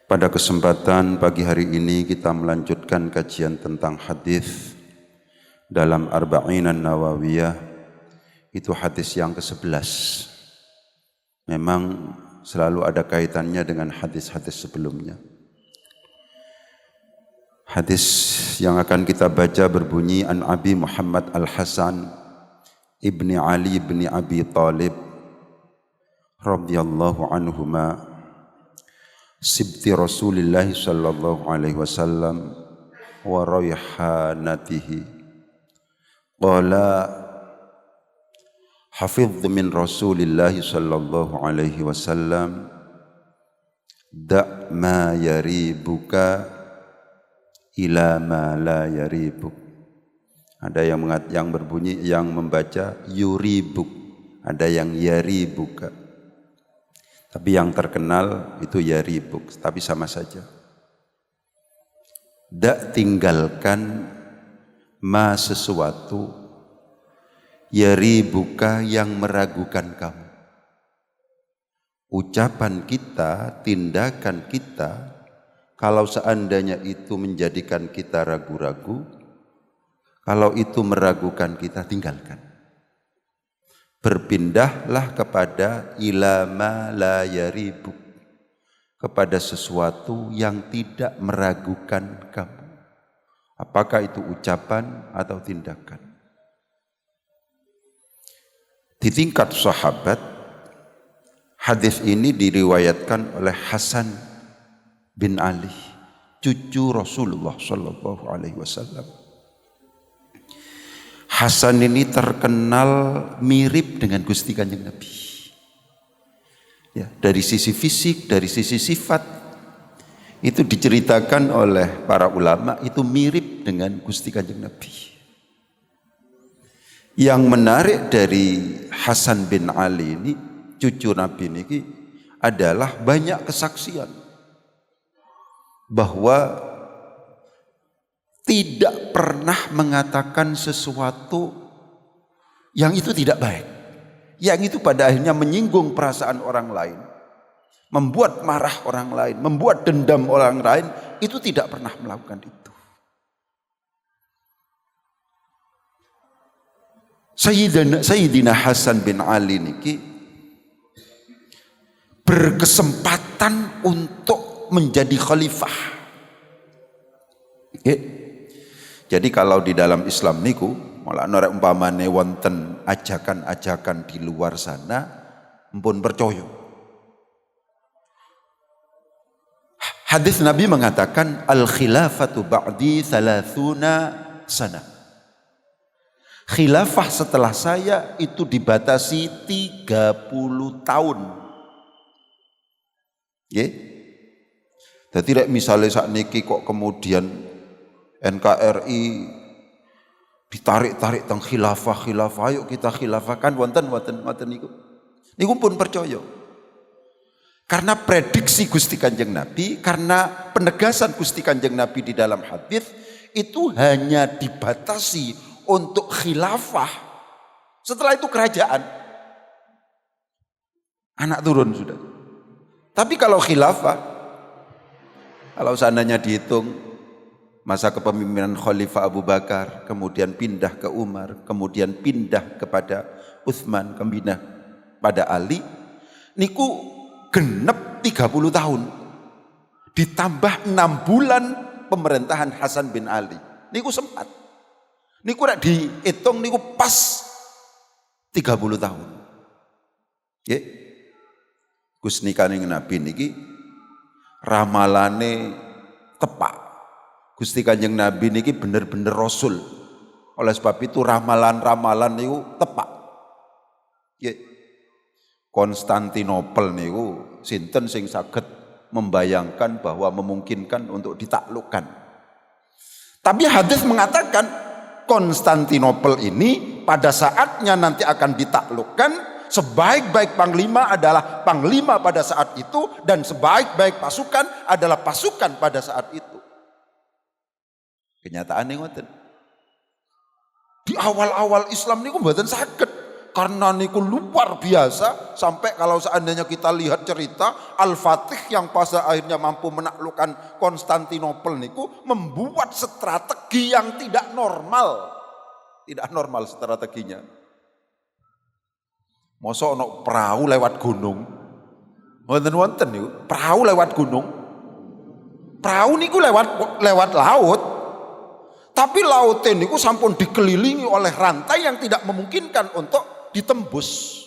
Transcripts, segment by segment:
Pada kesempatan pagi hari ini kita melanjutkan kajian tentang hadis dalam Arba'in Nawawiyah. Itu hadis yang ke-11. Memang selalu ada kaitannya dengan hadis-hadis sebelumnya. Hadis yang akan kita baca berbunyi an Abi Muhammad Al-Hasan ibni Ali ibni Abi Talib radhiyallahu anhuma sibti Rasulillah sallallahu alaihi wasallam wa rayhanatihi qala hafidh min Rasulillah sallallahu alaihi wasallam da' ma yaribuka ila ma la yaribuk. Ada yang berbunyi, yang membaca yuribuk, ada yang yaribuka. Tapi yang terkenal itu yaribuk, tapi sama saja. Da' tinggalkan ma sesuatu yaribuka yang meragukan kamu. Ucapan kita, tindakan kita, kalau seandainya itu menjadikan kita ragu-ragu, kalau itu meragukan kita, tinggalkan. Berpindahlah kepada ila ma la yaribuk, kepada sesuatu yang tidak meragukan kamu, apakah itu ucapan atau tindakan. Di tingkat sahabat, hadis ini diriwayatkan oleh Hasan bin Ali, cucu Rasulullah sallallahu alaihi wasallam. Hasan ini terkenal mirip dengan Gusti Kanjeng Nabi. Ya, dari sisi fisik, dari sisi sifat, itu diceritakan oleh para ulama itu mirip dengan Gusti Kanjeng Nabi. Yang menarik dari Hasan bin Ali ini, cucu Nabi ini, adalah banyak kesaksian bahwa tidak pernah mengatakan sesuatu yang itu tidak baik, yang itu pada akhirnya menyinggung perasaan orang lain, membuat marah orang lain, membuat dendam orang lain. Itu tidak pernah melakukan itu. Sayyidina Hasan bin Ali niki berkesempatan untuk menjadi khalifah. Jadi kalau di dalam Islam niku, malah nek umpamane wonten ajakan-ajakan di luar sana, mpun percaya. Hadis Nabi mengatakan al-khilafatu ba'di 30 sana. Khilafah setelah saya itu dibatasi 30 tahun. Nggih. Dadi rek misale sakniki kok kemudian NKRI ditarik-tarik teng khilafah, ayo kita khilafahkan wonten niku. Niku pun percaya. Karena prediksi Gusti Kanjeng Nabi, karena penegasan Gusti Kanjeng Nabi di dalam hadis itu hanya dibatasi untuk khilafah. Setelah itu kerajaan. Anak turun sudah. Tapi kalau khilafah, kalau seandainya dihitung masa kepemimpinan Khalifah Abu Bakar, kemudian pindah ke Umar, kemudian pindah kepada Utsman, kemudian pada Ali, niku genep 30 tahun. Ditambah 6 bulan pemerintahan Hasan bin Ali. Niku sempat. Niku rak dihitung niku pas 30 tahun. Nggih. Gus nikaning Nabi niki ramalane tepak. Gusti Kanjeng Nabi niki bener-bener Rasul. Oleh sebab itu ramalan-ramalan niku tepak. Ya. Konstantinopel niku sinten sing saged membayangkan bahwa memungkinkan untuk ditaklukkan. Tapi hadis mengatakan Konstantinopel ini pada saatnya nanti akan ditaklukkan, sebaik-baik panglima adalah panglima pada saat itu, dan sebaik-baik pasukan adalah pasukan pada saat itu. Kenyataan ngoten. Di awal-awal Islam niku mboten saged Karena niku luar biasa, sampai kalau seandainya kita lihat cerita Al-Fatih yang pada akhirnya mampu menaklukkan Konstantinopel niku membuat strategi yang tidak normal. Tidak normal strateginya. Masa ono perahu lewat gunung. Wonten-wonten niku, perahu lewat gunung. Perahu niku lewat laut. Tapi laut niku sampun dikelilingi oleh rantai yang tidak memungkinkan untuk ditembus.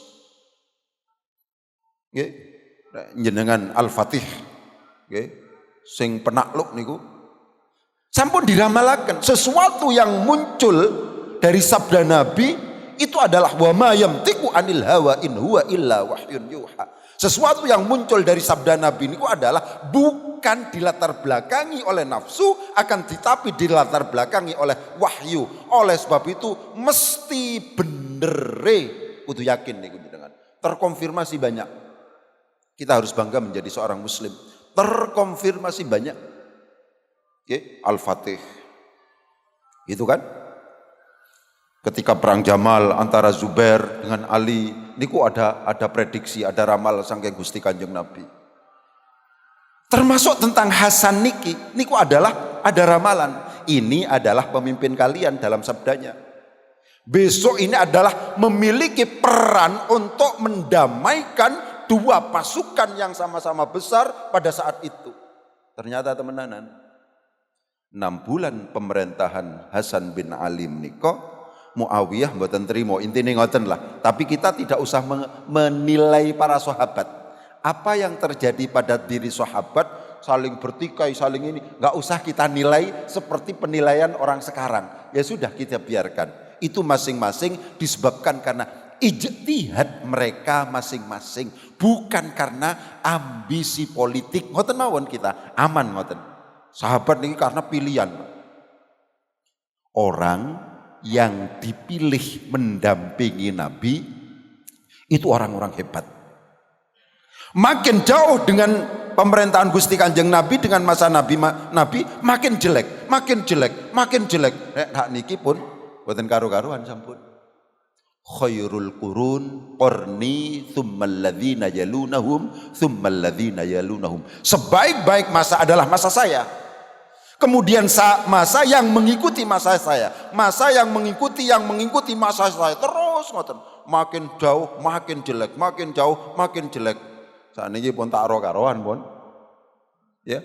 Nggih. Jenengan Al-Fatih nggih, sing penakluk niku sampun diramalaken sesuatu yang muncul dari sabda Nabi itu adalah wa ma yamtiqu anil hawa in huwa illa wahyun yuha. Sesuatu yang muncul dari sabda Nabi niku adalah bukan dilatar belakangi oleh nafsu, akan tetapi dilatar belakangi oleh wahyu. Oleh sebab itu mesti benere kudu yakin niku jenengan. Terkonfirmasi banyak. Kita harus bangga menjadi seorang muslim. Terkonfirmasi banyak. Oke, Al-Fatih. Gitu kan? Ketika perang Jamal antara Zubair dengan Ali, niku ada prediksi, ada ramal saking Gusti Kanjeng Nabi. Termasuk tentang Hasan niku adalah ada ramalan. Ini adalah pemimpin kalian dalam sabdanya. Besok ini adalah memiliki peran untuk mendamaikan dua pasukan yang sama-sama besar pada saat itu. Ternyata temenanan, 6 bulan pemerintahan Hasan bin Ali niko Muawiyah mboten trimo, intine ngoten lah. Tapi kita tidak usah menilai para sahabat. Apa yang terjadi pada diri sahabat, saling bertikai, saling ini, nggak usah kita nilai seperti penilaian orang sekarang. Ya sudah, kita biarkan. Itu masing-masing disebabkan karena ijtihad mereka masing-masing, bukan karena ambisi politik. Ngoten mawon kita, aman ngoten. Sahabat ini karena pilihan. Orang yang dipilih mendampingi Nabi itu orang-orang hebat. Makin jauh dengan pemerintahan Gusti Kanjeng Nabi dengan masa Nabi makin jelek, makin jelek, makin jelek. Hak niki pun boten karo-karuan sampun. Khairul qurun qarni tsummal ladzina yalunahum tsummal ladzina yalunahum. Sebaik-baik masa adalah masa saya. Kemudian masa yang mengikuti masa saya, masa yang mengikuti masa saya, terus ngoten. Makin jauh makin jelek, makin jauh makin jelek. Sakniki pun tak ro-karoan pun. Ya.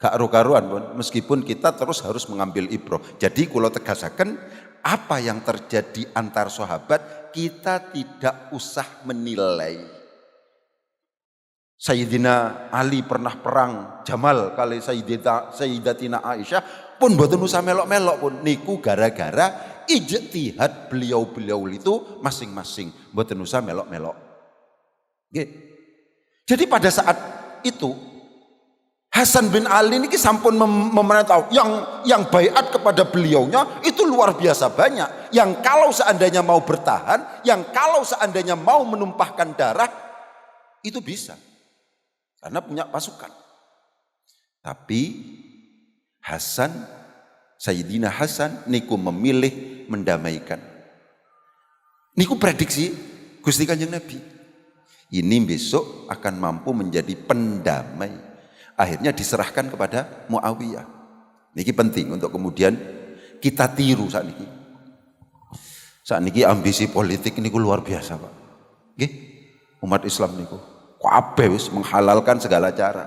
Gak ro-karoan pun, meskipun kita terus harus mengambil ibrah. Jadi kula tegasaken apa yang terjadi antar sahabat kita tidak usah menilai. Sayyidina Ali pernah perang Jamal kali Sayyidatina Aisyah pun mboten usah melok-melok pun niku gara-gara ijtihad beliau-beliau itu masing-masing, mboten usah melok-melok. Nggih. Jadi pada saat itu Hasan bin Ali niki sampun memerintah yang baiat kepada beliaunya itu luar biasa banyak. Yang kalau seandainya mau bertahan, yang kalau seandainya mau menumpahkan darah itu bisa. Karena punya pasukan. Tapi Sayyidina Hasan niku memilih mendamaikan. Niku prediksi Gusti Kanjeng Nabi. Ini besok akan mampu menjadi pendamai. Akhirnya diserahkan kepada Muawiyah. Niki penting untuk kemudian kita tiru saat niki. Saat niki ambisi politik niku luar biasa, Pak. Nggih, umat Islam niku kabeh wis menghalalkan segala cara.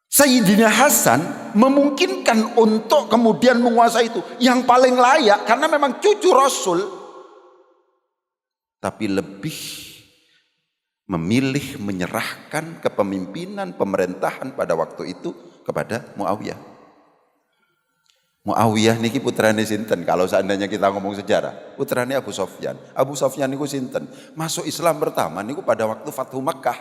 Sayyidina Hasan memungkinkan untuk kemudian menguasai itu. Yang paling layak karena memang cucu Rasul. Tapi lebih memilih menyerahkan kepemimpinan pemerintahan pada waktu itu kepada Muawiyah. Muawiyah niki putrane sinten kalau seandainya kita ngomong sejarah? Putrane Abu Sofyan. Abu Sofyan niku sinten? Masuk Islam pertama niku pada waktu Fathu Makkah.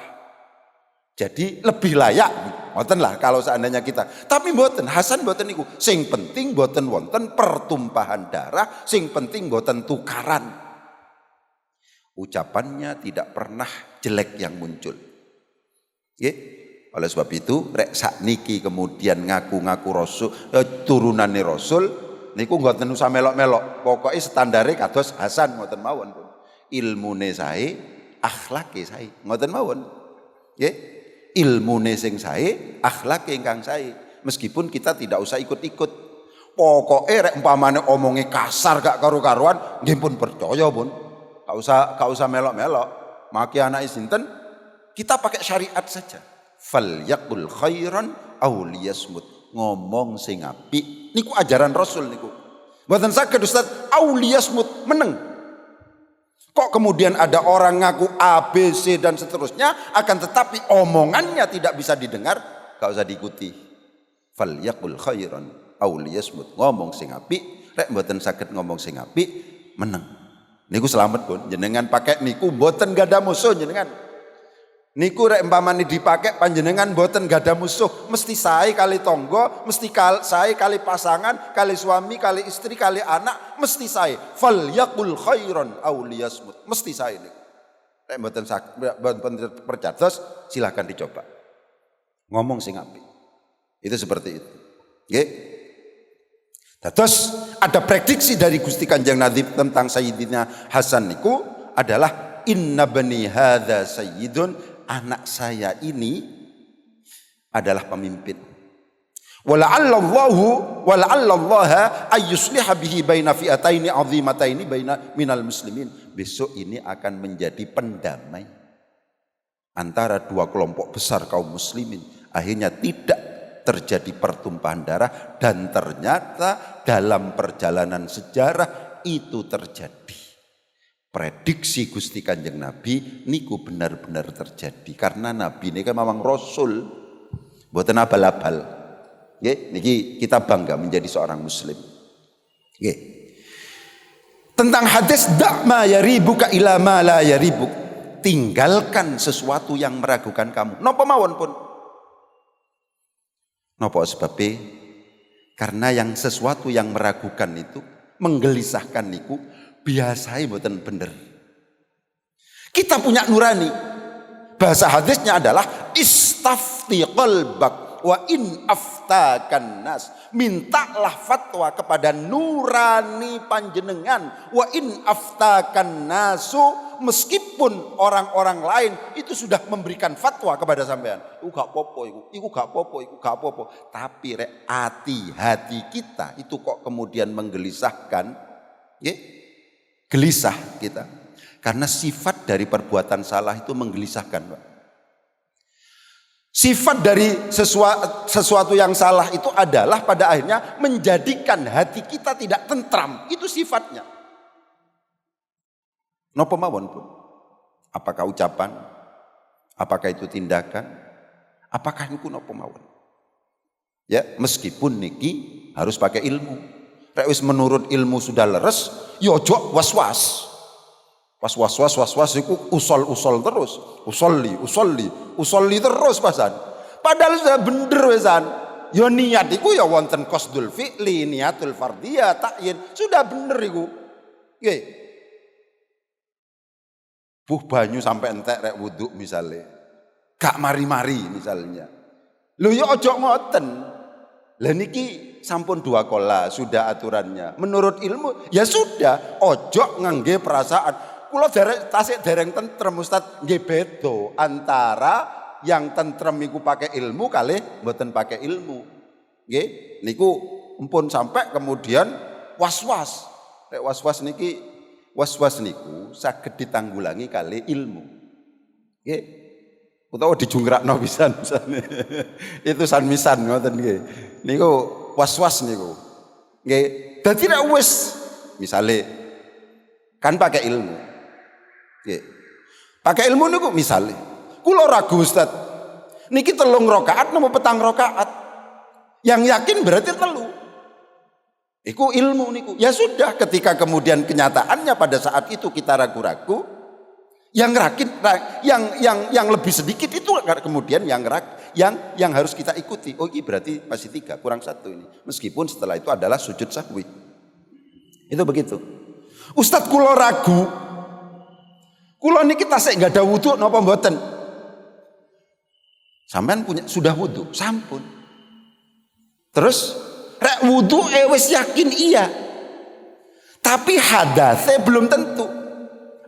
Jadi lebih layak, ngoten lah kalau seandainya kita. Tapi mboten, Hasan mboten niku. Sing penting mboten wonten pertumpahan darah, sing penting mboten tukaran. Ucapannya tidak pernah jelek yang muncul. Nggih. Oleh sebab itu, rek sakniki kemudian ngaku-ngaku Rasul, turunane Rasul, niku mboten usah melok-melok. Pokoknya standare kados Hasan mboten mawon pun. ilmune sae, akhlake sae. Ngoten mawon. Nggih. Ilmune sing sae, akhlake ingkang sae. Meskipun kita tidak usah ikut-ikut. Pokoke rek umpamane omonge kasar gak karu-karuan, nggih pun percaya pun. Gak usah melok-melok. Maki anak sinten, kita pakai syariat saja. Falyaqul khairan aw liyasmut. Ngomong sing apik. Niku ajaran Rasul niku. Mboten saged Ustaz aw liyasmut meneng. Kok kemudian ada orang ngaku A, B, C dan seterusnya, akan tetapi omongannya tidak bisa didengar, gak usah diikuti. Falyaqul khairan aw liyasmut. Ngomong sing apik, rek mboten saged ngomong sing apik, meneng. Niku selamat pun. Jenengan pakai niku mboten gada musuh jenengan. Niku rek umpamane dipakai panjenengan mboten gada musuh, mesti sae kali tonggo, mesti sae kali pasangan, kali suami, kali istri, kali anak, mesti sae. Falyaqul khairan aw liyasmut. Mesti sae niku. Rek mboten percados, silakan dicoba. Ngomong sing apik. Itu seperti itu. Nggih. Terus ada prediksi dari Gusti Kanjeng Nabi tentang Sayyidina Hasan niku adalah inna bani hadza sayyidun, anak saya ini adalah pemimpin. Wala'allallaha ayyusliha bihi baina fi'ataini 'azimataini baina minal muslimin. Besok ini akan menjadi pendamai antara dua kelompok besar kaum muslimin. Akhirnya tidak terjadi pertumpahan darah, dan ternyata dalam perjalanan sejarah itu terjadi. Prediksi Gusti Kanjeng Nabi niku benar-benar terjadi, karena Nabi ini kan memang Rasul, mboten abal-abal. Nggih, niki kita bangga menjadi seorang muslim. Nggih. Tentang hadis da' ma yaribuka ila ma la yaribuk. Tinggalkan sesuatu yang meragukan kamu. Napa mawon pun. Napa sebabnya? Karena yang sesuatu yang meragukan itu, menggelisahkan niku biasanya mboten bener. Kita punya nurani. Bahasa hadisnya adalah istafti qalbak wa in aftakan nas. Mintalah fatwa kepada nurani panjenengan, wa in aftakan nasu, meskipun orang-orang lain itu sudah memberikan fatwa kepada sampean. Iku gak popo, iku gak popo. Tapi hati kita itu kok kemudian menggelisahkan, ya? Gelisah kita. Karena sifat dari perbuatan salah itu menggelisahkan, Pak. Sifat dari sesuatu yang salah itu adalah pada akhirnya menjadikan hati kita tidak tentram. Itu sifatnya. Napa mawon pun. Apakah ucapan? Apakah itu tindakan? Apakah niku napa mawon? Ya, meskipun niki harus pakai ilmu. Rek wis menurut ilmu sudah leres, yo ojo was-was. Was iku usol terus. Usolli terus pasan. Padahal sudah bener wesan. Yo niat iku ya wonten qasdul fi'li, niatul fardhiyah, ta'yin. Sudah bener iku. Nggih. Buh banyu sampai entek rek wudu misalnya. Gak mari-mari misalnya. Lho ya ojo ngoten. Lah niki sampun 2 kola sudah aturannya. Menurut ilmu ya sudah, ojo ngangge perasaan. Kula tasik dereng tentrem Ustaz, nggih beda antara yang tentrem iku pakai ilmu kalih mboten pakai ilmu. Nggih, niku empun sampai kemudian was-was. Nek was-was niku saged ditanggulangi kalih ilmu. Nggih. Utawa dijungkrakno pisan misane. Itu sanmisan ngoten nggih. Niku was-was niku. Nggih, dadi nek wis misale kan pakai ilmu. Nggih. Pakai ilmu niku misale kula ragu Ustaz. Niki 3 rakaat napa 4 rakaat? Yang yakin berarti 3. Iku ilmu niku. Ya sudah, ketika kemudian kenyataannya pada saat itu kita ragu-ragu, yang lebih sedikit itu kemudian yang harus kita ikuti. Oh, ini berarti masih 3, kurang 1 ini. Meskipun setelah itu adalah sujud sahwi. Itu begitu. Ustadz kula ragu. Kula niki tasik enggak ada wudu napa mboten? Sampean sudah wudu, sampun. Terus rek wudu wis yakin iya. Tapi hadase belum tentu.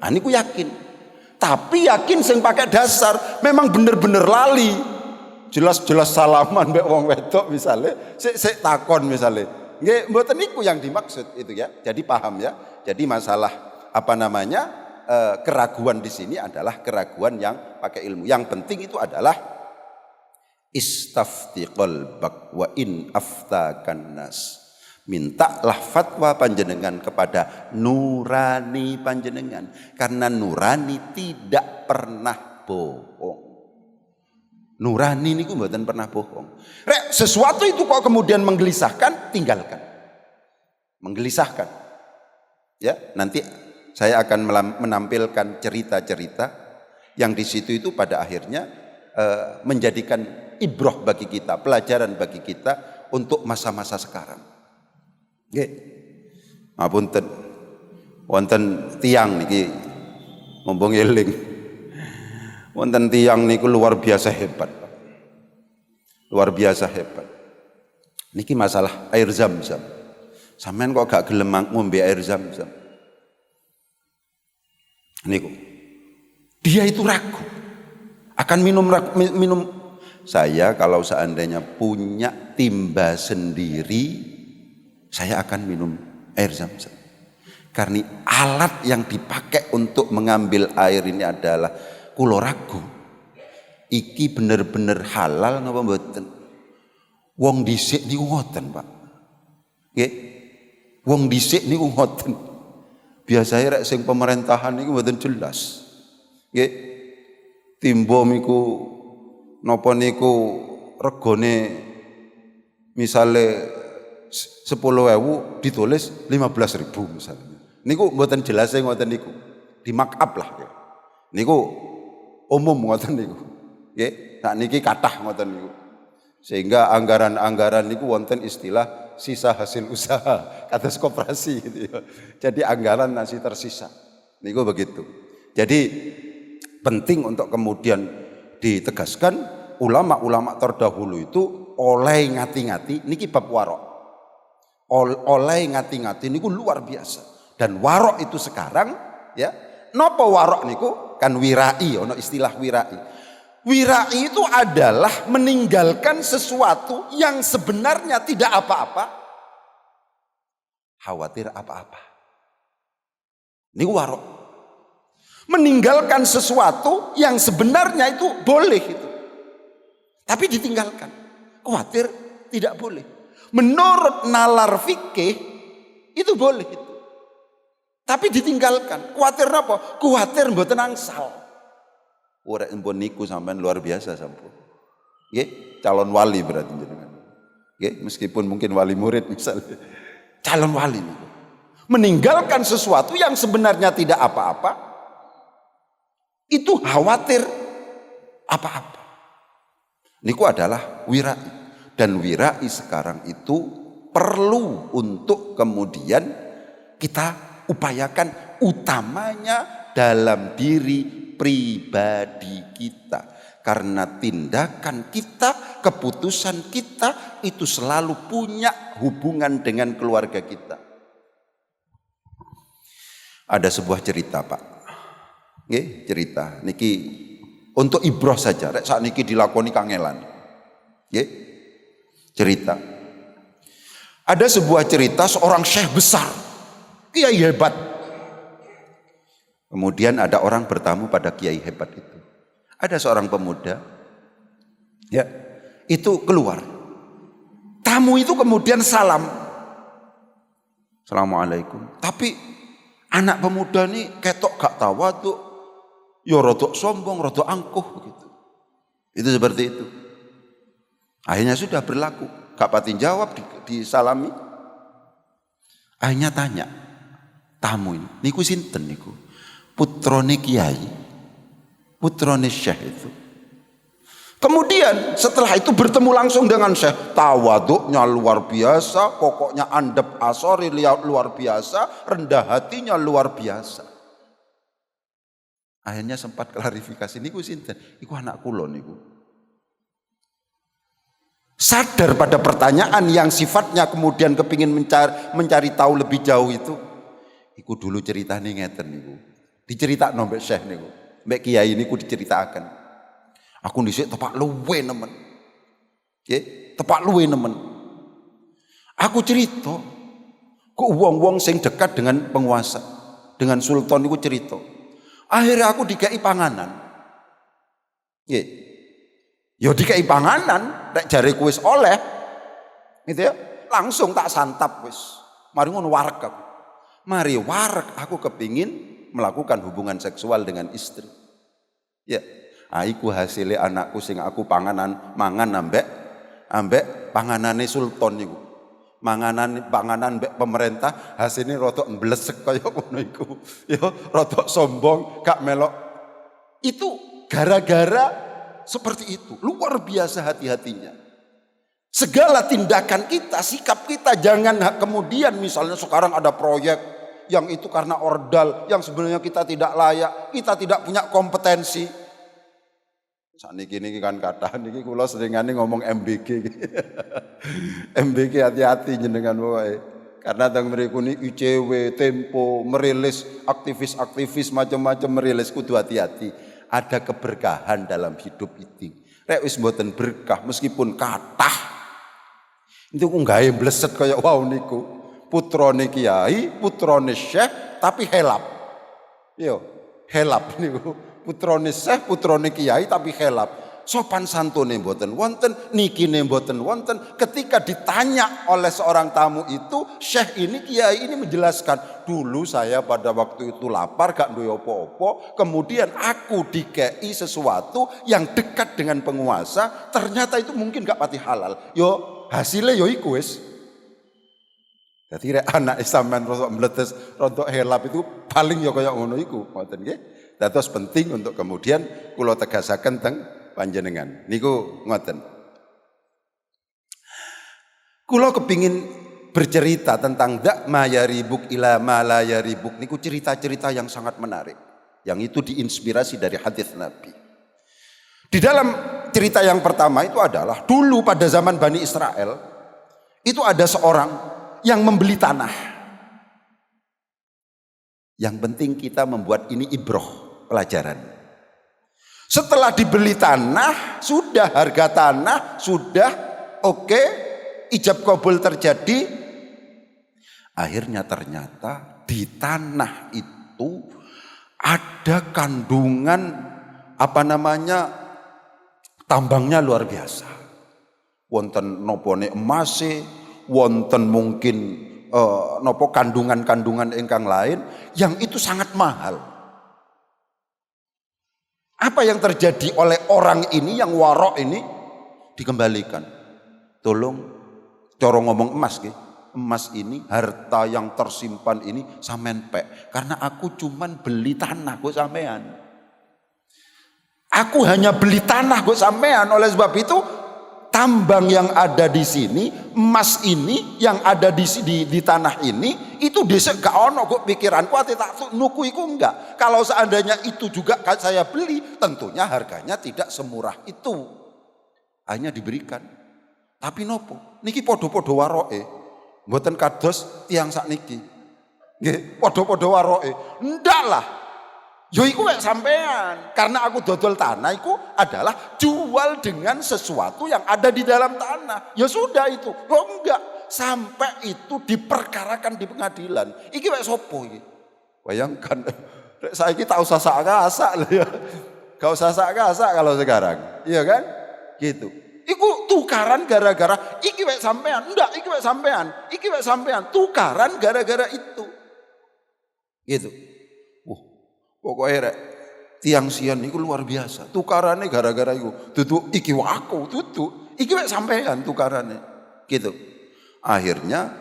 Niku yakin. Tapi yakin sing pakai dasar memang bener-bener lali. Jelas-jelas salaman mbek wong wedok misalnya, sik takon misalnya. Nggih, mboten niku yang dimaksud itu ya. Jadi paham ya. Jadi masalah keraguan di sini adalah keraguan yang pakai ilmu. Yang penting itu adalah istafti qalbak wa in aftakan nas. Mintalah fatwa panjenengan kepada nurani panjenengan, karena nurani tidak pernah bohong. Nurani niku mboten pernah bohong. Rek, sesuatu itu kok kemudian menggelisahkan, tinggalkan. Menggelisahkan. Ya, nanti saya akan menampilkan cerita-cerita yang di situ itu pada akhirnya menjadikan ibrah bagi kita, pelajaran bagi kita untuk masa-masa sekarang. Nggih. Ngapunten. Wonten tiyang niki mumpung eling. Wonten tiyang niku luar biasa hebat. Luar biasa hebat. Niki masalah air Zam-Zam. Sampeyan kok gak gelem ngombe air Zam-Zam. Niku. Dia itu ragu. Akan minum. Saya kalau seandainya punya timba sendiri, saya akan minum air Zam-Zam. Karena alat yang dipakai untuk mengambil air ini adalah kula ragu. Iki bener-bener halal napa mboten? Wong dhisik niku ngoten, Pak. Nggih. Wong dhisik niku ngoten. Biasanya rek sing pemerintahan niku mboten jelas. Nggih. Timba niku napa niku regane misale 10.000 ditulis 15.000 misalnya. Niku mboten jelas ngoten niku. Di markup lah ya. Niku umum ngoten niku. Nggih, sak niki kathah ngoten niku. Sehingga anggaran-anggaran niku wonten istilah sisa hasil usaha, kados koperasi gitu ya. Jadi anggaran masih tersisa. Niku begitu. Jadi penting untuk kemudian ditegaskan ulama-ulama terdahulu itu oleh ngati-ngati niki bab warok. Oleh ngati-ngati niku luar biasa. Dan warok itu sekarang ya, napa warok niku kan wirai, ono istilah wirai. Wirai itu adalah meninggalkan sesuatu yang sebenarnya tidak apa-apa, khawatir apa-apa. Niku warok. Meninggalkan sesuatu yang sebenarnya itu boleh itu. Tapi ditinggalkan. Khawatir tidak boleh. Menurut nalar fikih itu boleh itu. Tapi ditinggalkan. Khawatir apa? Khawatir mboten angsal. Ora empun niku sampean luar biasa sampun. Nggih, calon wali berarti jenengan. Nggih, meskipun mungkin wali murid misalnya. Calon wali niku. Meninggalkan sesuatu yang sebenarnya tidak apa-apa, itu khawatir apa-apa. Niku adalah wirai. Dan wirai sekarang itu perlu untuk kemudian kita upayakan utamanya dalam diri pribadi kita. Karena tindakan kita, keputusan kita itu selalu punya hubungan dengan keluarga kita. Ada sebuah cerita, Pak. Nggih, cerita niki untuk ibrah saja. Rek sak niki dilakoni kangelan. Nggih. Cerita. Ada sebuah cerita seorang syekh besar, kiai hebat. Kemudian ada orang bertamu pada kiai hebat itu. Ada seorang pemuda, ya, itu keluar. Tamu itu kemudian salam, Assalamualaikum. Tapi anak pemuda ini ketok gak tawadhu, ya rodok sombong, rodok angkuh begitu. Itu seperti itu. Akhirnya sudah berlaku, gak pati jawab, disalami. Akhirnya tanya, tamu ini, niku sinten niku? Putrone kiai, putrone syekh itu. Kemudian setelah itu bertemu langsung dengan syekh, tawaduknya luar biasa, pokoknya andep asori luar biasa, rendah hatinya luar biasa. Akhirnya sempat klarifikasi, niku sinten? Iku anak kula niku. Sadar pada pertanyaan yang sifatnya kemudian kepingin mencari tahu lebih jauh itu. Iku dulu ceritanya ngeten niku. Diceritakno mbek Syekh niku. Mbek kiai niku diceritakan. Aku dhisik tepak luwe nemen. Nggih, tepak luwe nemen. Aku cerita kok wong-wong sing dekat dengan penguasa, dengan sultan niku cerita. Akhirnya aku dikai panganan. Nggih. Ya dikai panganan, nek jareku wis oleh. Gitu ya. Langsung tak santap wis. Mari ngono wareg aku. Mari wareg aku kepingin melakukan hubungan seksual dengan istri. Ya. Iku hasilnya anakku sing aku mangan ambek panganane sultan niku. Panganan mbek pemerintah hasilnya rodok mblesek kaya ngono iku. Ya rodok sombong, gak melok. Itu gara-gara seperti itu. Luar biasa hati-hatinya. Segala tindakan kita, sikap kita jangan kemudian misalnya sekarang ada proyek yang itu karena ordal yang sebenarnya kita tidak layak, kita tidak punya kompetensi. Sakniki niki kan kathah niki kula seringane ngomong MBG. MBG hati-hati jenengan wae. Karena teng mriku niki ICW, Tempo merilis aktivis-aktivis macam-macam merilis kudu hati-hati. Ada keberkahan dalam hidup itu. Rek wis mboten berkah meskipun kathah. Itu ku gawe bleset kaya wau niku. Putrane kiai, putrane syekh tapi helap. Yo, helap niku. Putrane syekh, putrane kiai tapi helap. Sopan santune mboten wonten, nikine mboten wonten. Ketika ditanya oleh seorang tamu itu, syekh ini, kiai ini menjelaskan, dulu saya pada waktu itu lapar gak duwe apa-apa, kemudian aku dikei sesuatu yang dekat dengan penguasa, ternyata itu mungkin gak pati halal. Yo hasilnya yo iku wis. Dadi rek anak sampean rosok mletes, rontok helap itu paling yo kaya ngono iku, ngoten nggih. Dados penting untuk kemudian kula tegasaken teng panjenengan. Niku ngoten. Kula kepingin bercerita tentang dak ma yaribuk ila ma la yaribuk. Niku cerita-cerita yang sangat menarik. Yang itu diinspirasi dari hadis Nabi. Di dalam cerita yang pertama itu adalah dulu pada zaman Bani Israel itu ada seorang yang membeli tanah. Yang penting kita membuat ini ibroh. Pelajaran. Setelah dibeli tanah, sudah harga tanah, sudah oke, ijab kabul terjadi. Akhirnya ternyata di tanah itu ada kandungan tambangnya luar biasa. Wonten nopone emase, wonten mungkin nopo kandungan-kandungan ingkang lain yang itu sangat mahal. Apa yang terjadi oleh orang ini yang warok ini dikembalikan. Tolong cara ngomong emas nggih. Emas ini harta yang tersimpan ini sampean pek karena aku cuman beli tanah kok sampean. Aku hanya beli tanah kok sampean, oleh sebab itu tambang yang ada di sini, emas ini yang ada di tanah ini, itu dhisik gak ono kok pikiranku ati tak nuku iku enggak. Kalau seandainya itu juga saya beli, tentunya harganya tidak semurah itu. Hanya diberikan. Tapi nopo? Niki podo-podo waroke. Mboten kados tiyang sakniki. Nggih, podo-podo waroke. Ndak lah. Yo iku wek sampean, karena aku dodol tanah iku adalah jual dengan sesuatu yang ada di dalam tanah. Ya sudah itu. Kok enggak sampai itu diperkarakan di pengadilan. Iki wek sopo iki? Bayangkan rek saiki tak usah sak-sak lho ya. Gak usah sak-sak kalau sekarang. Iya kan? Gitu. Iku tukaran gara-gara iki wek sampean. Enggak, iki wek sampean. Iki wek sampean. Tukaran gara-gara itu. Gitu. Pokoknya rek tiang sian itu luar biasa. Tukarannya gara-gara itu. Tutu iki waku tutu. Iki wek sampean tukarannya. Gitu. Akhirnya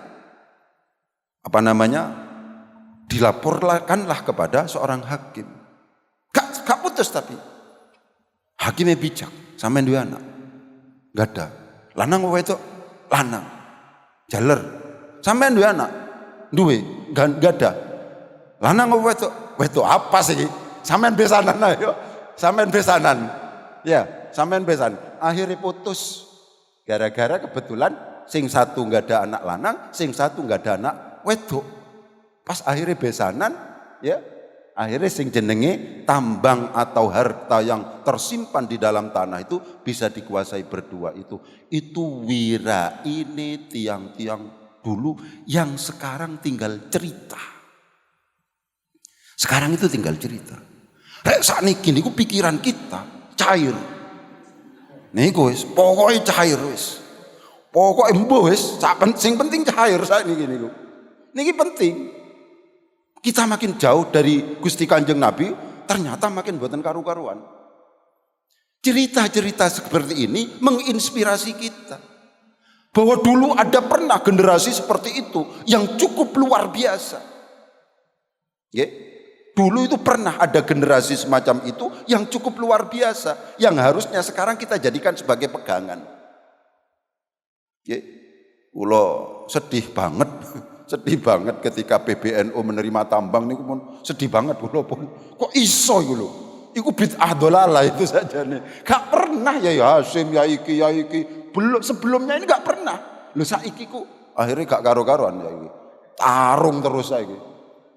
dilaporkanlah kepada seorang hakim. Gak putus tapi. Hakimnya bijak. Sampean dua anak. Gak ada. Lanang apa itu? Lanang. Jaler. Sampean dua anak. Duwe. Gak ada. Lanang apa itu? Itu apa sih? Sampean besanan ayo. Sampean besanan. Ya, sampean besan. Akhirnya putus. Gara-gara kebetulan sing satu enggak ada anak lanang, sing satu enggak ada anak wedok. Pas akhirnya besanan, ya. Akhirnya sing jenenge tambang atau harta yang tersimpan di dalam tanah itu bisa dikuasai berdua itu. Itu wira ini tiang-tiang dulu yang sekarang tinggal cerita. Sekarang itu tinggal cerita. Rek sakniki niku pikiran kita cair. Niku wis pokoke cair wis. Pokoke mbuh wis sing penting cair sakniki niku. Niki penting. Kita makin jauh dari Gusti Kanjeng Nabi, ternyata makin boten karu-karuan. Cerita-cerita seperti ini menginspirasi kita. Bahwa dulu ada pernah generasi seperti itu yang cukup luar biasa. Ya. Dulu itu pernah ada generasi semacam itu yang cukup luar biasa. Yang harusnya sekarang kita jadikan sebagai pegangan. Ya. Ulo sedih banget. Sedih banget ketika PBNU menerima tambang niku pun sedih banget kula pun. Kok iso iku lho. Iku bid'ah dolalah itu saja nih. Gak pernah ya Hasim ya iki. Belum sebelumnya ini gak pernah. Lho saiki ku akhirnya gak karo-karuan ya iki. Tarung terus saiki.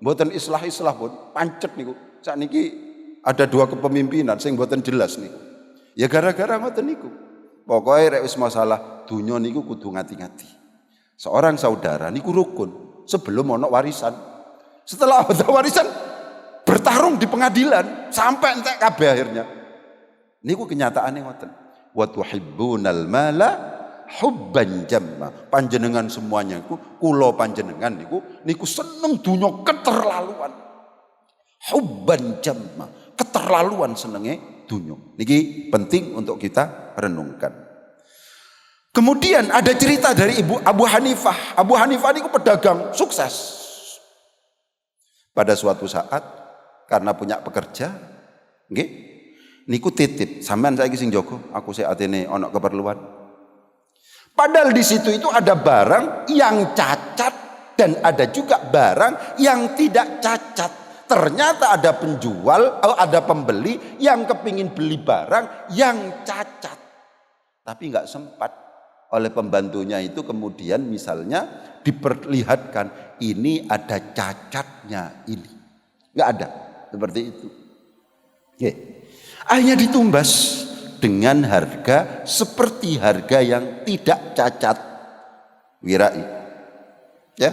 Mboten islah-islah pun pancet niku. Sakniki ada dua kepemimpinan sing mboten jelas niku. Ya gara-gara ngoten niku. Pokoke rek wis masalah dunya niku kudu ngati-ngati. Seorang saudara niku rukun sebelum ono warisan. Setelah ada warisan bertarung di pengadilan sampai entek kabeh akhirnya. Niku kenyataane ngoten. Wa tuhibbunal mala hubban jamma. Panjenengan semuanya iku kula panjenengan niku seneng dunya keterlaluan. Hubban jamma, keterlaluan senenge dunya. Niki penting untuk kita renungkan. Kemudian ada cerita dari Ibu Abu Hanifah. Abu Hanifah ini pedagang sukses. Pada suatu saat karena punya pekerja, nggih, niku titip, sampean saiki sing jaga, aku sik atene ana keperluan. Padahal di situ itu ada barang yang cacat dan ada juga barang yang tidak cacat. Ternyata ada penjual atau ada pembeli yang kepingin beli barang yang cacat, tapi nggak sempat. Oleh pembantunya itu kemudian misalnya diperlihatkan ini ada cacatnya ini. Nggak ada seperti itu. Oke. Akhirnya ditumbas dengan harga seperti harga yang tidak cacat. Wirai. Ya.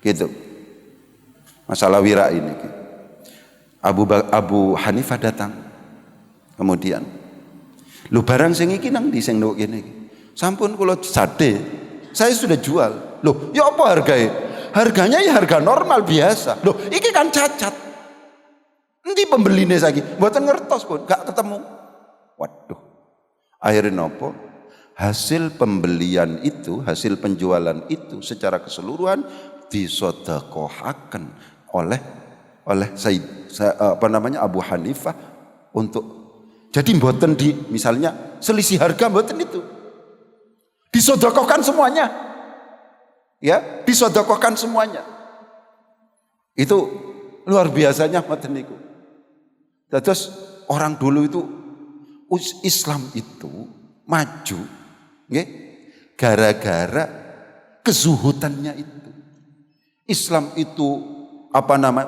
Gitu. Masalah wirai ini. Abu Hanifah datang. Kemudian lu barang sing iki nang ndi sing nduk kene iki. Sampun kula sade, saya sudah jual. Loh, ya apa harganya? Harganya ya harga normal biasa. Loh, iki kan cacat. Endi pembeline saiki? Mboten ngertos pun, gak ketemu. Waduh. Akhirnya nopo? Hasil pembelian itu, hasil penjualan itu secara keseluruhan disedekahkan oleh Abu Hanifah untuk jadi mboten di misalnya selisih harga mboten itu. Disedekahkan semuanya. Ya, disedekahkan semuanya. Itu luar biasanya ngoten niku. Terus orang dulu itu Islam itu maju nggih gara-gara kezuhudannya itu. Islam itu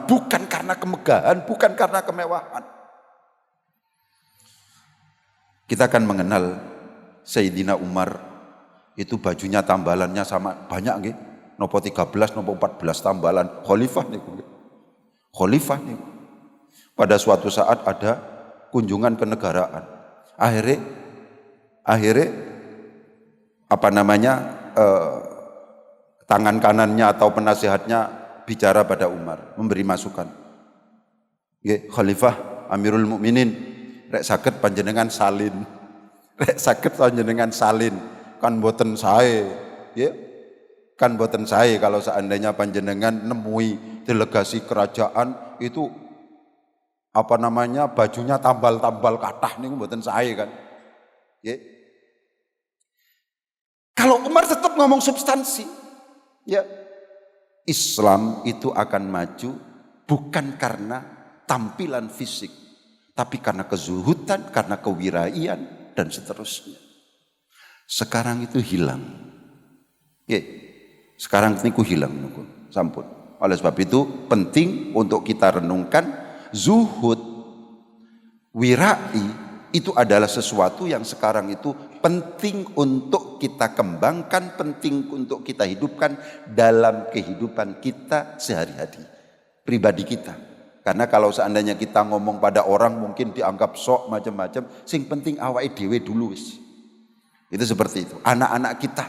bukan karena kemegahan, bukan karena kemewahan. Kita akan mengenal Sayyidina Umar. Itu bajunya tambalannya sama banyak nggih. Nopo 13, nopo 14 tambalan khalifah niku. Khalifah niku. Pada suatu saat ada kunjungan kenegaraan. Akhirnya tangan kanannya atau penasihatnya bicara pada Umar, memberi masukan. Nggih, Khalifah Amirul Mukminin, rek saged panjenengan salin. Rek saged panjenengan salin. Kan boten sae, ya. Kan boten sae kalau seandainya panjenengan nemui delegasi kerajaan itu bajunya tambal-tambal kathah niku mboten sae kan. Ya. Kalau Umar tetap ngomong substansi, ya. Islam itu akan maju bukan karena tampilan fisik, tapi karena kezuhudan, karena kewiraian dan seterusnya. Sekarang itu hilang. Ya, sekarang niku hilang niku, sampun. Oleh sebab itu penting untuk kita renungkan zuhud, wirai itu adalah sesuatu yang sekarang itu penting untuk kita kembangkan, penting untuk kita hidupkan dalam kehidupan kita sehari-hari, pribadi kita. Karena kalau seandainya kita ngomong pada orang mungkin dianggap sok macam-macam, sing penting awake dhewe dulu wis. Itu seperti itu. Anak-anak kita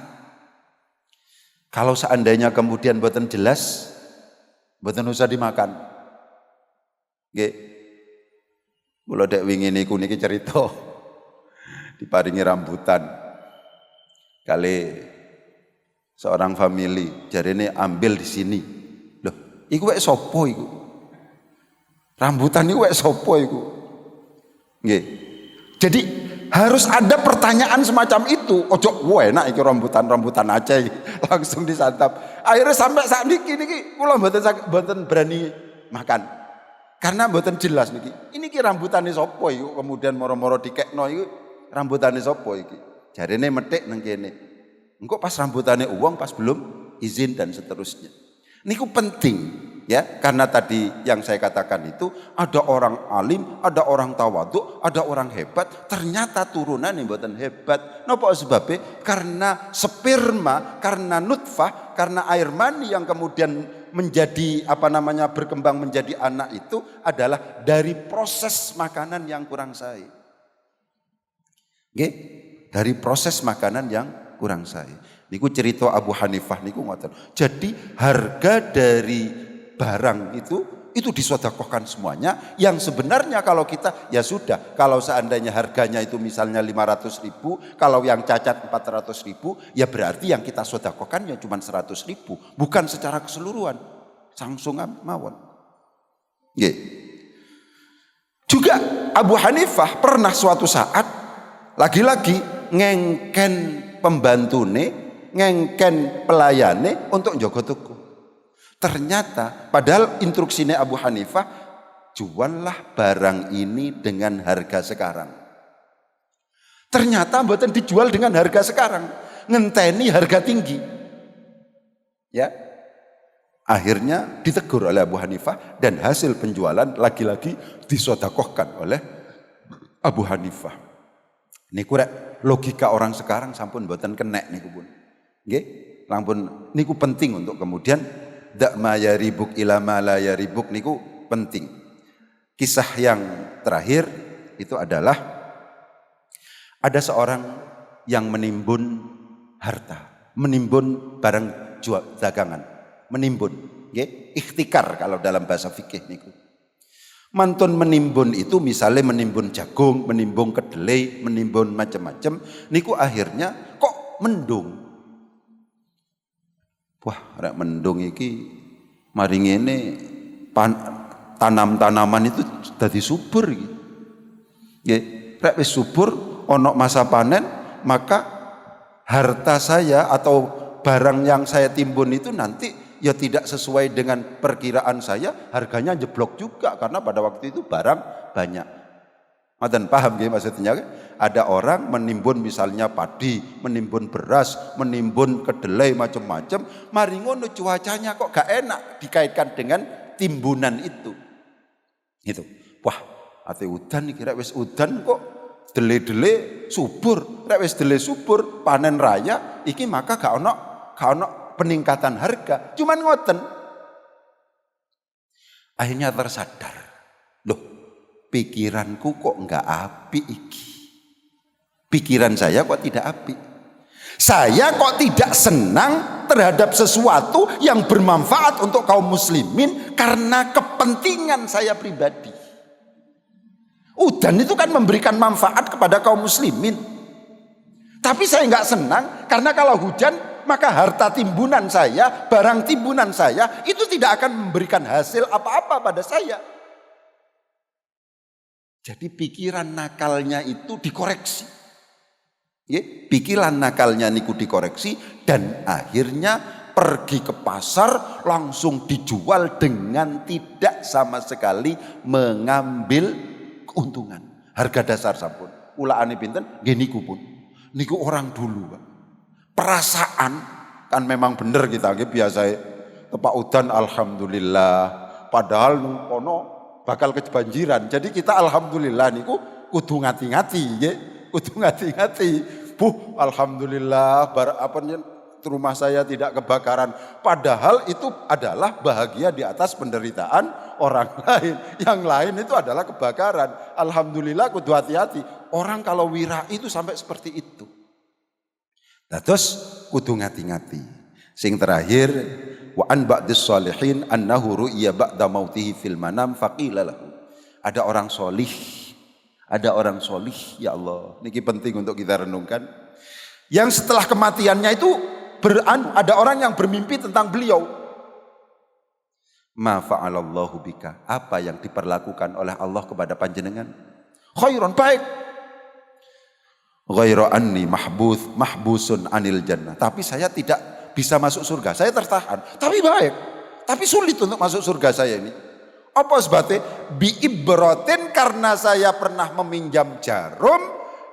kalau seandainya kemudian boten jelas, boten usah dimakan. Nggih. Kula dek wingi niku niki cerita diparingi rambutan kali seorang family, jarene ambil di sini. Loh, iku wek sapa iku? Rambutan iku wek sapa iku? Nggih. Jadi harus ada pertanyaan semacam itu. Ojo enak iki rambutan aja langsung disantap. Akhirnya sampai saat niki kula mboten berani makan. Karena mboten jelas niki. Ini ki rambutane sapa iku? Kemudian moro-moro dikekno iku rambutane sapa iki? Jarene metik nang kene. Engko pas rambutane uang pas belum izin dan seterusnya. Niku penting. Ya, karena tadi yang saya katakan itu ada orang alim, ada orang tawadhu, ada orang hebat, ternyata turunan yang mboten hebat. Napa sebabnya? Karena sperma, karena nutfah, karena air mani yang kemudian menjadi berkembang menjadi anak itu adalah dari proses makanan yang kurang sae. Nggih, dari proses makanan yang kurang sae. Niku cerita Abu Hanifah niku ngoten. Jadi harga dari barang itu disedekahkan semuanya, yang sebenarnya kalau kita ya sudah, kalau seandainya harganya itu misalnya 500.000, kalau yang cacat 400.000, ya berarti yang kita sedekahkan ya cuma 100.000, bukan secara keseluruhan. Sangsungan mawon. Nggih. Juga Abu Hanifah pernah suatu saat lagi-lagi ngengken pembantune, ngengken pelayane untuk njogo tuku. Ternyata padahal instruksinya Abu Hanifah, juallah barang ini dengan harga sekarang. Ternyata mboten dijual dengan harga sekarang, ngenteni harga tinggi. Ya. Akhirnya ditegur oleh Abu Hanifah dan hasil penjualan lagi-lagi disedekahkan oleh Abu Hanifah. Niku rek logika orang sekarang sampun mboten kenek niku pun. Nggih, lampun niku penting untuk kemudian dak ma yaribuk ila ma la yaribuk niku penting. Kisah yang terakhir itu adalah ada seorang yang menimbun harta, menimbun barang jual dagangan, menimbun, nggih, ikhtikar kalau dalam bahasa fikih niku. Mantun menimbun itu misalnya menimbun jagung, menimbun kedelai, menimbun macam-macam, niku akhirnya kok mendung. Wah, rek mendung iki mari ngene tanam-tanaman itu dadi subur iki. Nggih, rek wis subur ana masa panen, maka harta saya atau barang yang saya timbun itu nanti ya tidak sesuai dengan perkiraan saya, harganya jeblok juga karena pada waktu itu barang banyak. Mboten paham nggih maksudnya? Ada orang menimbun misalnya padi, menimbun beras, menimbun kedelai macam-macam, mari ngono cuacanya kok gak enak dikaitkan dengan timbunan itu. Gitu. Wah, ate udan iki rek wis udan kok dele-dele subur, rek wis dele subur panen raya iki maka gak ono peningkatan harga. Cuman ngoten. Akhirnya tersadar. Loh, pikiranku kok enggak apik iki. Pikiran saya kok tidak apik. Saya kok tidak senang terhadap sesuatu yang bermanfaat untuk kaum muslimin karena kepentingan saya pribadi. Udan itu kan memberikan manfaat kepada kaum muslimin. Tapi saya enggak senang karena kalau hujan maka harta timbunan saya, barang timbunan saya itu tidak akan memberikan hasil apa-apa pada saya. Jadi pikiran nakalnya itu dikoreksi. Ya, pikiran nakalnya niku dikoreksi dan akhirnya pergi ke pasar langsung dijual dengan tidak sama sekali mengambil keuntungan. Harga dasar sampun. Ulaane pinten? Nggih niku pun. Niku orang dulu, Pak. Perasaan kan memang bener kita nggih biasa tepak udan alhamdulillah. Padahal kono bakal kebanjiran. Jadi kita alhamdulillah niku kudu ngati-ngati nggih. Kudu ngati-ngati. Bu, alhamdulillah rumah saya tidak kebakaran. Padahal itu adalah bahagia di atas penderitaan orang lain. Yang lain itu adalah kebakaran. Alhamdulillah kudu hati-hati. Orang kalau wirai itu sampai seperti itu. Nah, terus kudu ngati-ngati. Sing terakhir, wa an ba'dis sholihin annahu ru'ya ba'da mautihi fil manam faqila lahu. Ada orang solih, ya Allah. Niki penting untuk kita renungkan. Yang setelah kematiannya itu ada orang yang bermimpi tentang beliau. Ma fa'alallahu bika. Apa yang diperlakukan oleh Allah kepada panjenengan? Khairon, baik. Ghairu anni mahbusun anil jannah. Tapi saya tidak bisa masuk surga. Saya tertahan. Tapi baik. Tapi sulit untuk masuk surga saya ini. Apa sebabnya? Biibrotin, karena saya pernah meminjam jarum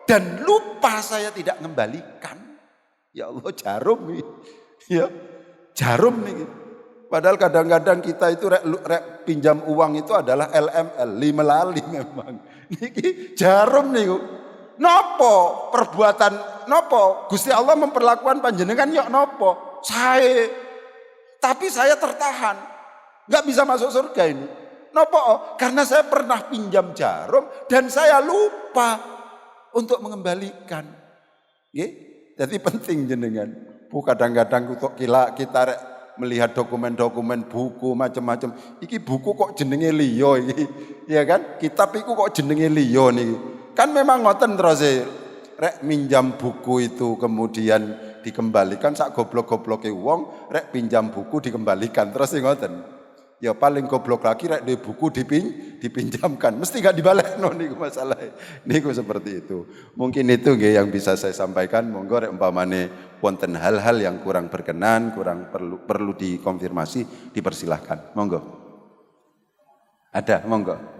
dan lupa saya tidak mengembalikan. Ya Allah, jarum nih. Ya, jarum nih. Padahal kadang-kadang kita itu rek pinjam uang itu adalah LML, limelali memang. Niki jarum nih. Nopo perbuatan nopo? Gusti Allah memperlakukan panjenengan yok nopo? Saya. Tapi saya tertahan. Enggak bisa masuk surga ini. Nopo? Karena saya pernah pinjam jarum dan saya lupa untuk mengembalikan. Nggih. Jadi penting jenengan. Bu kadang-kadang kita melihat dokumen-dokumen buku macam-macam. Iki buku kok jenenge liya iki. Ya kan? Kitab iku kok jenenge liya niki. Kan memang ngoten terus rek minjam buku itu kemudian dikembalikan sak goblok-gobloke wong rek pinjam buku dikembalikan terus ngoten. Ya paling goblok lagi rek duwe buku dipinjamkan. Mesti gak dibalekno niku masalah. Niku seperti itu. Mungkin itu nggih yang bisa saya sampaikan. Monggo rek umpamane wonten hal-hal yang kurang berkenan, kurang perlu dikonfirmasi, dipersilahkan. Monggo. Ada, monggo.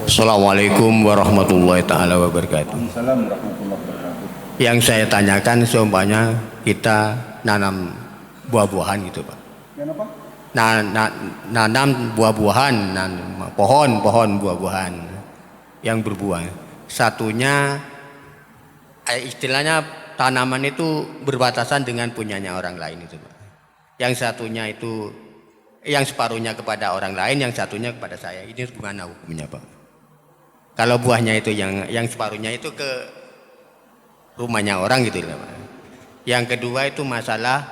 Assalamualaikum warahmatullahi ta'ala wabarakatuh. Yang saya tanyakan seumpamanya kita nanam buah-buahan gitu Pak. Nanam buah-buahan, pohon buah-buahan yang berbuah. Satunya istilahnya tanaman itu berbatasan dengan punyanya orang lain itu Pak. Yang satunya itu yang separuhnya kepada orang lain, yang satunya kepada saya. Ini gimana hukumnya Pak? Kalau buahnya itu yang separuhnya itu ke rumahnya orang gitu Pak. Yang kedua itu masalah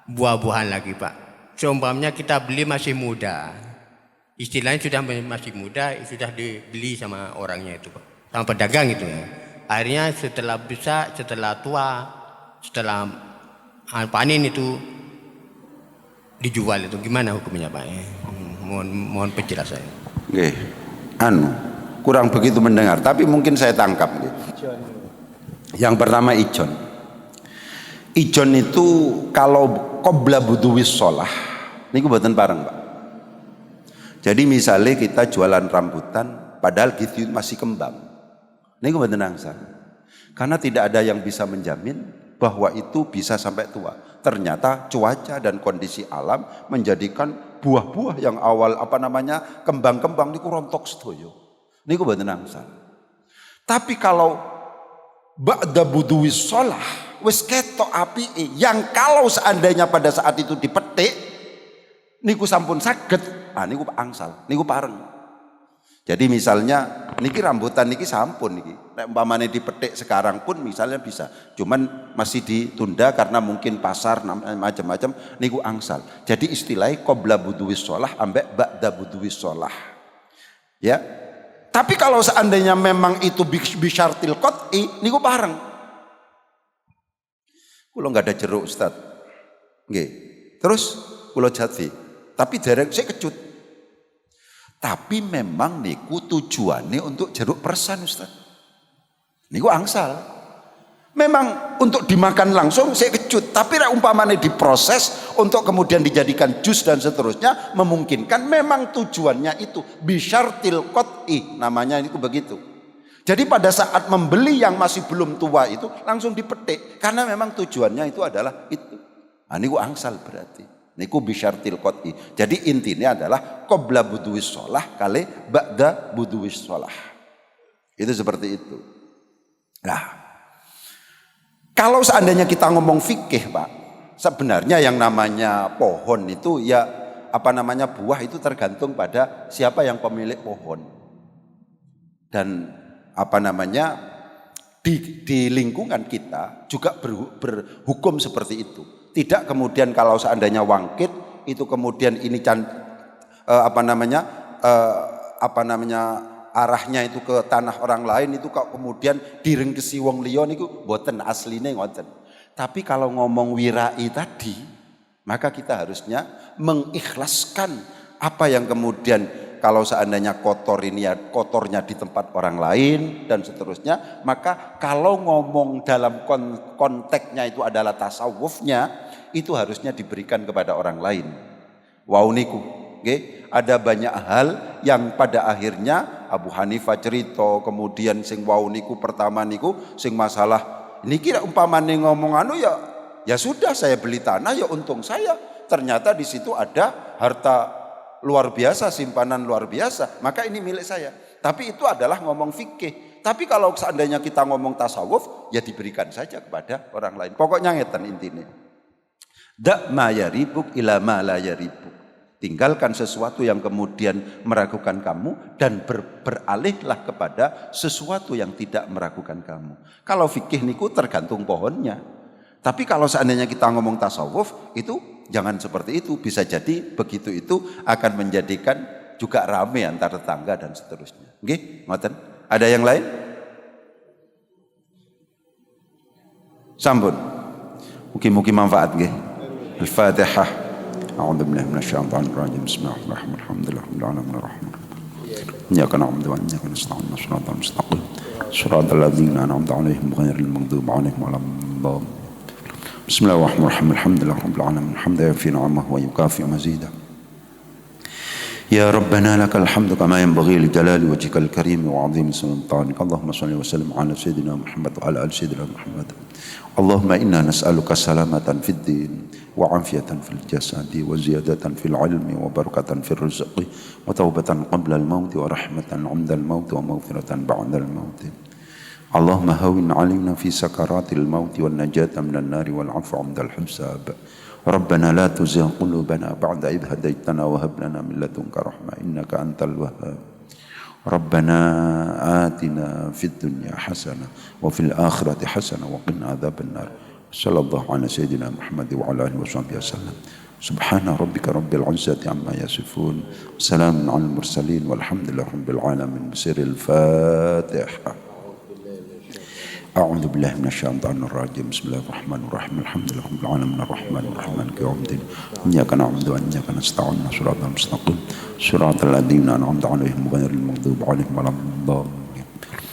buah-buahan lagi Pak. Seumpamanya kita beli masih muda. Istilahnya sudah masih muda, sudah dibeli sama orangnya itu Pak. Sama pedagang itu ya. Akhirnya setelah bisa, setelah tua, setelah panen itu dijual itu gimana hukumnya Pak? Mohon penjelasan. Nggih. Kurang begitu mendengar, tapi mungkin saya tangkap. Yang pertama ijon. Ijon itu kalau qabla buduwis sholah, niku mboten pareng Pak. Jadi misalnya kita jualan rambutan, padahal gitu masih kembang, niku mboten angsal. Karena tidak ada yang bisa menjamin bahwa itu bisa sampai tua. Ternyata cuaca dan kondisi alam menjadikan buah-buah yang awal kembang-kembang niku rontok sedoyo. Niku mboten angsal. Tapi kalau ba'da buduwis sholah wis ketok apike yang kalau seandainya pada saat itu dipetik niku sampun saged, niku angsal, niku pareng. Jadi misalnya niki rambutan niki sampun niki. Nek umpamane dipetik sekarang pun misalnya bisa. Cuman masih ditunda karena mungkin pasar macam-macam niku angsal. Jadi istilahnya qabla buduwis sholah ambek ba'da buduwis sholah. Ya. Tapi kalau seandainya memang itu bisyartil qat'i niku bareng. Kula enggak ada jeruk Ustaz. Nggih. Terus kula jati. Tapi dereng saya kecut. Tapi memang niku tujuannya untuk jeruk persan Ustaz. Niku angsal. Memang untuk dimakan langsung saya kecut, tapi umpamanya diproses untuk kemudian dijadikan jus dan seterusnya memungkinkan. Memang tujuannya itu bisyartil qat'i, namanya itu begitu. Jadi pada saat membeli yang masih belum tua itu langsung dipetik karena memang tujuannya itu adalah itu. Nah, niku angsal berarti. Niku bisyartil qat'i. Jadi intinya adalah qabla buduwis shalah kali ba'da buduwis shalah. Itu seperti itu. Nah, kalau seandainya kita ngomong fikih, Pak, sebenarnya yang namanya pohon itu ya buah itu tergantung pada siapa yang pemilik pohon. Dan di lingkungan kita juga berhukum seperti itu. Tidak kemudian kalau seandainya wangkit itu kemudian ini arahnya itu ke tanah orang lain itu kok kemudian direngkesi wong liya niku mboten asline ngoten. Tapi kalau ngomong wirai tadi, maka kita harusnya mengikhlaskan apa yang kemudian kalau seandainya kotor ini ya kotornya di tempat orang lain dan seterusnya, maka kalau ngomong dalam konteksnya itu adalah tasawufnya, itu harusnya diberikan kepada orang lain. Wau niku, nggih, ada banyak hal yang pada akhirnya Abu Hanifah cerita, kemudian sing wau niku pertama niku sing masalah niki umpamane ngomong ya sudah saya beli tanah ya untung saya. Ternyata di situ ada harta luar biasa, simpanan luar biasa, maka ini milik saya. Tapi itu adalah ngomong fikih. Tapi kalau seandainya kita ngomong tasawuf, ya diberikan saja kepada orang lain. Pokoknya ngeten intinya. Da' ma yaribuk ila ma la yaribuk. Tinggalkan sesuatu yang kemudian meragukan kamu dan beralihlah kepada sesuatu yang tidak meragukan kamu. Kalau fikih niku tergantung pohonnya. Tapi kalau seandainya kita ngomong tasawuf itu jangan seperti itu. Bisa jadi begitu itu akan menjadikan juga rame antar tetangga dan seterusnya. Nggih, ngoten. Ada yang lain? Sampun. Mugi-mugi manfaat nggih. Al-Fatihah. A'udzu billahi minasyaitonir rajim. Bismillahirrahmanirrahim. Alhamdulillahirabbil alamin arrahmanir rahim. Iyyaka na'budu wa iyyaka nasta'in. Shiratal mustaqim. Shiratal ladzina an'amta 'alaihim ghairil maghdubi 'alaihim waladdallin. Bismillahirrahmanirrahim. Alhamdulillahirabbil alamin. Hamdan yafi ni'amahu wa yukafi mazidah. Ya Rabbana lakal hamdu kama yanbaghi li jalali wajhikal karim wa 'azimi sultanik. Allahumma shalli wa sallim 'ala sayyidina Muhammad wa 'ala ali sayyidina Muhammad. Allahumma inna nas'aluka salamatan fid din wa 'afiyatan fil jasadi wa ziyadatan fil 'ilmi wa barakatan fil rizqi wa taubatan qabla al-maut wa rahmatan 'inda al-maut wa maghfiratan ba'da al-maut. Allahumma hawwin 'alaina fi sakaratil maut wan najata minan nari wal 'afwa 'inda al-hisab. Rabbana la tuzigh qulubana ba'da idh hadaytana wa hab lana min ladunka rahmah innaka antal wahhab. Rabbana atina fid dunya hasanah wa fil akhirati hasanah wa qina adzabannar. Sallallahu ala sayyidina Muhammad wa ala alihi wasallam. Subhana rabbika rabbil izzati amma yasifun. Salamun alal mursalin walhamdulillahi rabbil alamin. Bisiril Fatihah. A'udzu billahi minasyaitonir rajim. Bismillahirrahmanirrahim. Alhamdulillahi rabbil alamin arrahmanir rahim maliki yaumiddin. Iyyaka na'budu wa iyyaka nasta'in. Shiratal mustaqim. Shiratal ladzina an'amta 'alaihim ghairil maghdubi 'alaihim waladdallin.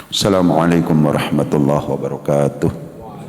Assalamualaikum warahmatullahi wabarakatuh.